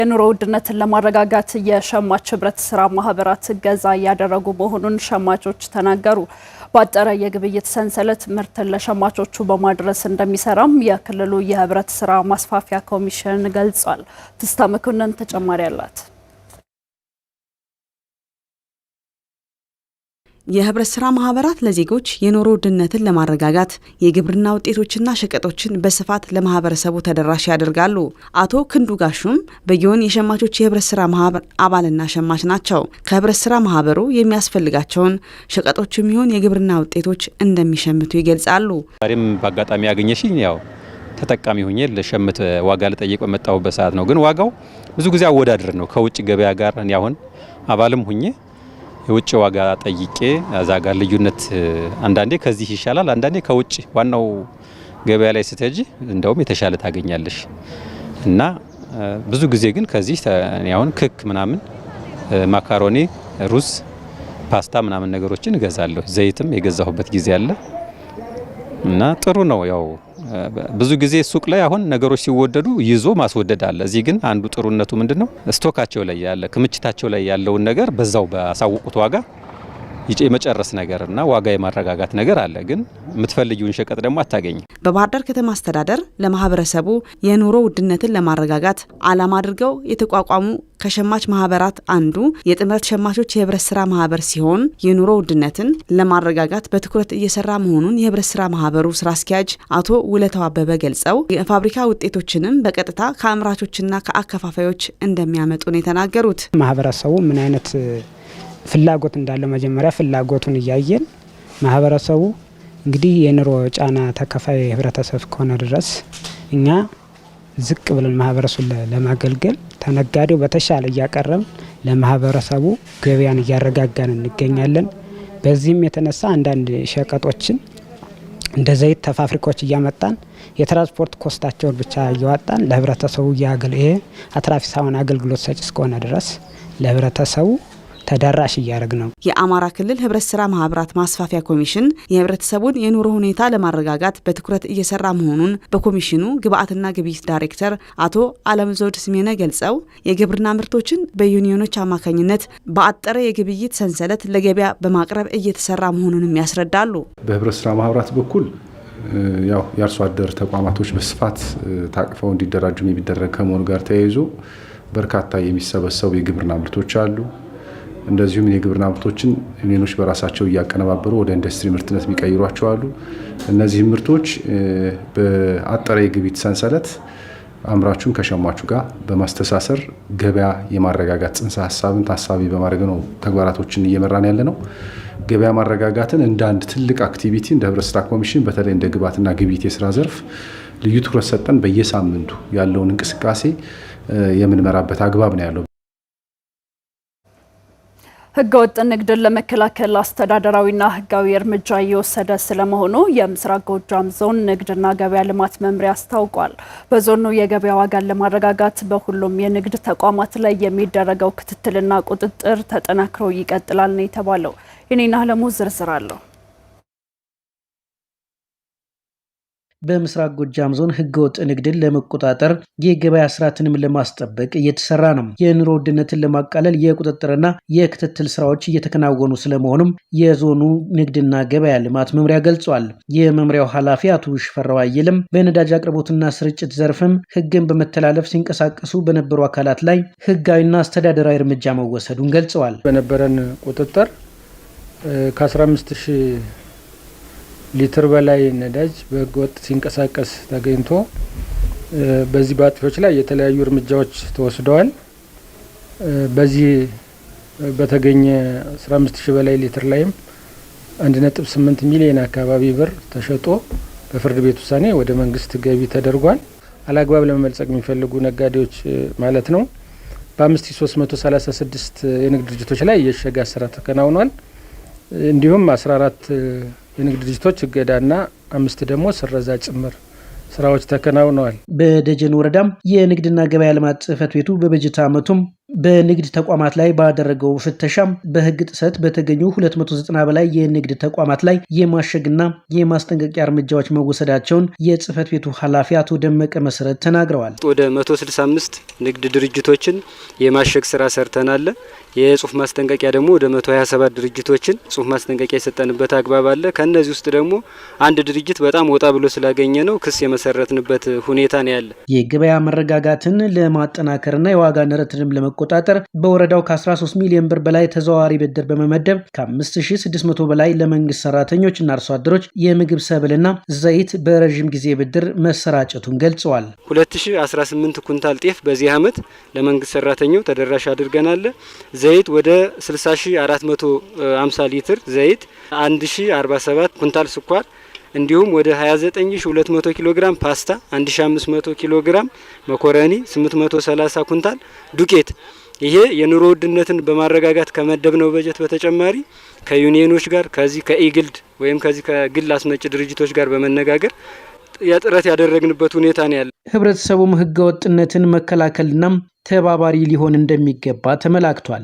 የኑሮ ውድነትን ለማረጋጋት የሸማች ህብረት ስራ ማህበራት እገዛ ያደረጉ መሆኑን ሸማቾች ተናገሩ። ባጠረ የግብይት ሰንሰለት ምርትን ለሸማቾቹ በማድረስ እንደሚሰራም የክልሉ የህብረት ስራ ማስፋፊያ ኮሚሽን ገልጿል። ትስታ መኮንን ተጨማሪ አላት። የህብረት ስራ ማህበራት ለዜጎች የኑሮ ውድነትን ለማረጋጋት የግብርና ውጤቶችና ሸቀጦችን በስፋት ለማህበረሰቡ ተደራሽ ያደርጋሉ። አቶ ክንዱ ጋሹም በጊዮን የሸማቾች የህብረት ስራ ማህበር አባልና ሸማች ናቸው። ከህብረት ስራ ማህበሩ የሚያስፈልጋቸውን ሸቀጦችም ይሁን የግብርና ውጤቶች እንደሚሸምቱ ይገልጻሉ። ዛሬም በአጋጣሚ ያገኘሽኝ ያው ተጠቃሚ ሆኜ ለሸምት ዋጋ ለጠየቅ በመጣሁበት ሰዓት ነው። ግን ዋጋው ብዙ ጊዜ አወዳድር ነው ከውጭ ገበያ ጋር። እኔ አሁን አባልም ሆኜ የውጭ ዋጋ ጠይቄ እዛ ጋር ልዩነት አንዳንዴ ከዚህ ይሻላል፣ አንዳንዴ ከውጭ ዋናው ገበያ ላይ ስትሄጂ እንደውም የተሻለ ታገኛለሽ። እና ብዙ ጊዜ ግን ከዚህ አሁን ክክ ምናምን ማካሮኒ፣ ሩዝ፣ ፓስታ ምናምን ነገሮችን እገዛለሁ። ዘይትም የገዛሁበት ጊዜ አለ እና ጥሩ ነው። ያው ብዙ ጊዜ ሱቅ ላይ አሁን ነገሮች ሲወደዱ ይዞ ማስወደድ አለ። እዚህ ግን አንዱ ጥሩነቱ ምንድነው ስቶካቸው ላይ ያለ ክምችታቸው ላይ ያለውን ነገር በዛው ባሳውቁት ዋጋ የመጨረስ ነገርና ዋጋ የማረጋጋት ነገር አለ። ግን የምትፈልጊውን ሸቀጥ ደግሞ አታገኝ። በባህር ዳር ከተማ አስተዳደር ለማህበረሰቡ የኑሮ ውድነትን ለማረጋጋት ዓላማ አድርገው የተቋቋሙ ከሸማች ማህበራት አንዱ የጥምረት ሸማቾች የህብረት ስራ ማህበር ሲሆን የኑሮ ውድነትን ለማረጋጋት በትኩረት እየሰራ መሆኑን የህብረት ስራ ማህበሩ ስራ አስኪያጅ አቶ ውለታው አበበ ገልጸው የፋብሪካ ውጤቶችንም በቀጥታ ከአምራቾችና ከአከፋፋዮች እንደሚያመጡ ነው የተናገሩት። ማህበረሰቡ ምን አይነት ፍላጎት እንዳለ መጀመሪያ ፍላጎቱን እያየን ማህበረሰቡ እንግዲህ የኑሮ ጫና ተከፋይ ህብረተሰብ ከሆነ ድረስ እኛ ዝቅ ብለን ማህበረሰቡን ለማገልገል ተነጋዴው በተሻለ እያቀረብን ለማህበረሰቡ ገበያን እያረጋጋን እንገኛለን። በዚህም የተነሳ አንዳንድ ሸቀጦችን እንደ ዘይት ተፋብሪካዎች እያመጣን የትራንስፖርት ኮስታቸውን ብቻ እያወጣን ለህብረተሰቡ ይሄ አትራፊ ሳይሆን አገልግሎት ሰጪ እስከሆነ ድረስ ለህብረተሰቡ ተዳራሽ እያደረግ ነው። የአማራ ክልል ህብረት ስራ ማህበራት ማስፋፊያ ኮሚሽን የህብረተሰቡን የኑሮ ሁኔታ ለማረጋጋት በትኩረት እየሰራ መሆኑን በኮሚሽኑ ግብአትና ግብይት ዳይሬክተር አቶ አለምዘውድ ስሜነ ገልጸው የግብርና ምርቶችን በዩኒዮኖች አማካኝነት በአጠረ የግብይት ሰንሰለት ለገበያ በማቅረብ እየተሰራ መሆኑንም ያስረዳሉ። በህብረት ስራ ማህበራት በኩል ያው የአርሶ አደር ተቋማቶች በስፋት ታቅፈው እንዲደራጁ የሚደረግ ከመሆኑ ጋር ተያይዞ በርካታ የሚሰበሰቡ የግብርና ምርቶች አሉ። እንደዚሁም የግብርና ምርቶችን ዩኒዮኖች በራሳቸው እያቀነባበሩ ወደ ኢንዱስትሪ ምርትነት የሚቀይሯቸው አሉ። እነዚህ ምርቶች በአጠረ የግብይት ሰንሰለት አምራቹን ከሸማቹ ጋር በማስተሳሰር ገበያ የማረጋጋት ጽንሰ ሀሳብን ታሳቢ በማድረግ ነው ተግባራቶችን እየመራን ያለ ነው። ገበያ ማረጋጋትን እንደ አንድ ትልቅ አክቲቪቲ እንደ ህብረት ስራ ኮሚሽን በተለይ እንደ ግብአትና ግብይት የስራ ዘርፍ ልዩ ትኩረት ሰጠን በየሳምንቱ ያለውን እንቅስቃሴ የምንመራበት አግባብ ነው ያለው። ህገወጥ ንግድን ለመከላከል አስተዳደራዊና ህጋዊ እርምጃ እየወሰደ ስለመሆኑ የምስራቅ ጎጃም ዞን ንግድና ገበያ ልማት መምሪያ አስታውቋል። በዞኑ የገበያ ዋጋን ለማረጋጋት በሁሉም የንግድ ተቋማት ላይ የሚደረገው ክትትልና ቁጥጥር ተጠናክሮ ይቀጥላል ነው የተባለው። የኔና አለሙ ዝርዝር አለው። በምስራቅ ጎጃም ዞን ህገወጥ ንግድን ለመቆጣጠር የገበያ ስርዓትንም ለማስጠበቅ እየተሰራ ነው። የኑሮ ውድነትን ለማቃለል የቁጥጥርና የክትትል ስራዎች እየተከናወኑ ስለመሆኑም የዞኑ ንግድና ገበያ ልማት መምሪያ ገልጿል። የመምሪያው ኃላፊ አቶ ሽፈራው አየለም በነዳጅ አቅርቦትና ስርጭት ዘርፍም ህግን በመተላለፍ ሲንቀሳቀሱ በነበሩ አካላት ላይ ህጋዊና አስተዳደራዊ እርምጃ መወሰዱን ገልጸዋል። በነበረን ቁጥጥር ከ15000 ሊትር በላይ ነዳጅ በህገወጥ ሲንቀሳቀስ ተገኝቶ በዚህ ባጥፊዎች ላይ የተለያዩ እርምጃዎች ተወስደዋል። በዚህ በተገኘ 15000 በላይ ሊትር ላይም 1.8 ሚሊዮን አካባቢ ብር ተሸጦ በፍርድ ቤት ውሳኔ ወደ መንግስት ገቢ ተደርጓል። አላግባብ ለመመልጸቅ የሚፈልጉ ነጋዴዎች ማለት ነው በ5336 የንግድ ድርጅቶች ላይ የእሽግ አሰራር ተከናውኗል። እንዲሁም 14 የንግድ ድርጅቶች እገዳና 5 ደግሞ ስረዛ ጭምር ስራዎች ተከናውነዋል። በደጀን ወረዳም የንግድና ገበያ ልማት ጽሕፈት ቤቱ በበጀት ዓመቱም በንግድ ተቋማት ላይ ባደረገው ፍተሻም በህግ ጥሰት በተገኙ 290 በላይ የንግድ ተቋማት ላይ የማሸግና የማስጠንቀቂያ እርምጃዎች መወሰዳቸውን የጽህፈት ቤቱ ኃላፊ አቶ ደመቀ መሰረት ተናግረዋል። ወደ 165 ንግድ ድርጅቶችን የማሸግ ስራ ሰርተናል። የጽሁፍ ማስጠንቀቂያ ደግሞ ወደ 127 ድርጅቶችን ጽሁፍ ማስጠንቀቂያ የሰጠንበት አግባብ አለ። ከነዚህ ውስጥ ደግሞ አንድ ድርጅት በጣም ወጣ ብሎ ስላገኘ ነው ክስ የመሰረትንበት ሁኔታ ነው ያለ። የገበያ መረጋጋትን ለማጠናከርና የዋጋ ንረትንም ለመቆጣጠር በወረዳው ከ13 ሚሊዮን ብር በላይ ተዘዋዋሪ ብድር በመመደብ ከ5600 በላይ ለመንግስት ሰራተኞችና አርሶ አደሮች የምግብ ሰብልና ዘይት በረዥም ጊዜ ብድር መሰራጨቱን ገልጸዋል። 2018 ኩንታል ጤፍ በዚህ ዓመት ለመንግስት ሰራተኛው ተደራሽ አድርገናል። ዘይት ወደ 60450 ሊትር ዘይት፣ 1047 ኩንታል ስኳር እንዲሁም ወደ 29200 ኪሎ ግራም ፓስታ፣ 1500 ኪሎ ግራም መኮረኒ፣ 830 ኩንታል ዱቄት። ይሄ የኑሮ ውድነትን በማረጋጋት ከመደብነው በጀት በተጨማሪ ከዩኒየኖች ጋር ከዚህ ከኢግልድ ወይም ከዚህ ከግል አስመጭ ድርጅቶች ጋር በመነጋገር ጥረት ያደረግንበት ሁኔታ ነው ያለ። ህብረተሰቡም ህገወጥነትን መከላከልና ተባባሪ ሊሆን እንደሚገባ ተመላክቷል።